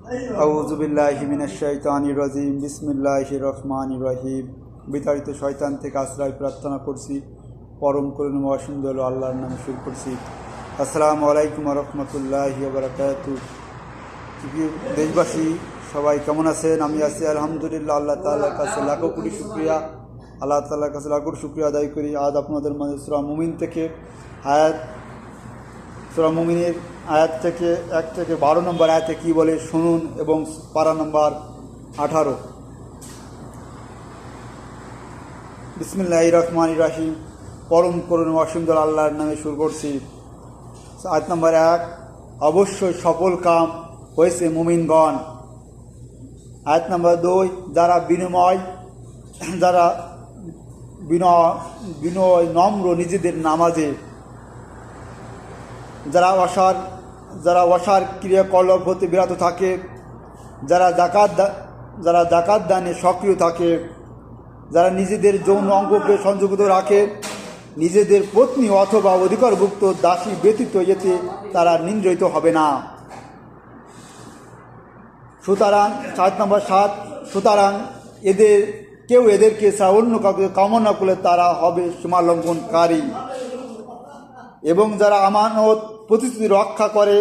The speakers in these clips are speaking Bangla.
আউযু বিল্লাহি মিনাশ শাইতানির রাজিম। বিসমিল্লাহির রহমানির রহিম। বিতাড়িত শয়তান থেকে আশ্রয় প্রার্থনা করছি, পরম করুণাময় অসীম দয়ালু আল্লাহর নামে শুরু করছি। আসসালামু আলাইকুম ওয়া রাহমাতুল্লাহি ওয়া বারাকাতুহু। দেশবাসী সবাই কেমন আছেন? আমি আছি আলহামদুলিল্লাহ। আল্লাহ তাআলার কাছে লাখো কোটি শুকরিয়া, আল্লাহ তাআলার কাছে লাখো কোটি শুকরিয়া আদায় করি। আজ আপনাদের মাঝে সূরা মুমিন থেকে সূরা মুমিনের আয়াত থেকে 1 থেকে 12 নম্বর আয়াতে কী বলে শুনুন, এবং পারা নম্বর 18। বিসমিল্লাহির রহমানির রহিম। পরম করুণাময় অসীম দয়ালু আল্লাহর নামে শুরু করছি। আয়াত নম্বর 1, অবশ্যই সফল কাম হয়েছে মুমিনগণ। আয়াত নম্বর 2, যারা বিনয় নম্র নিজেদের নামাজে, যারা অসার ক্রিয়াকলাপ হতে বিরত থাকে, যারা জাকাত দানে সক্রিয় থাকে, যারা নিজেদের যৌন অঙ্গকে সংযুক্ত রাখে, নিজেদের পত্নী অথবা অধিকারভুক্ত দাসী ব্যতীত এতে তারা নিন্দিত হবে না। সুতরাং 7 নম্বর 7, সুতরাং এদেরকে ছাড়া অন্য কাউকে কামনা করলে তারা হবে সীমালঙ্ঘনকারী। এবং যারা আমানত প্রতিশ্রুতি রক্ষা করে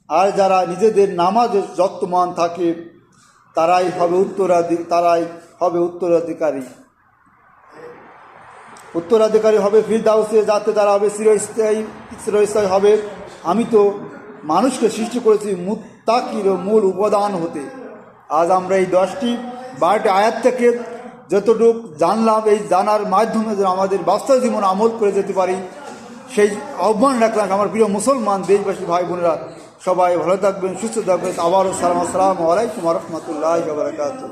আর যারা নিজেদের নামাজের যত্নবান থাকে তারাই হবে উত্তরাধিকারী হবে ফিরদাউসে, যাতে তারা হবে চিরস্থায়ী হবে। আমি তো মানুষকে সৃষ্টি করেছি মুত্তাকির মূল উপাদান হতে। আজ আমরা এই 10-12টি আয়াত থেকে যতটুকু জানলাম, এই জানার মাধ্যমে যেন আমাদের বাস্তব জীবন আমল করে যেতে পারি, সেই আহ্বান রাখলাম। আমার প্রিয় মুসলমান দেশবাসী ভাই বোনেরা, সবাই ভালো থাকবেন, সুস্থ থাকবেন। আবারও আসসালামু আলাইকুম ওয়া রাহমাতুল্লাহি ওয়া বারাকাতুহু।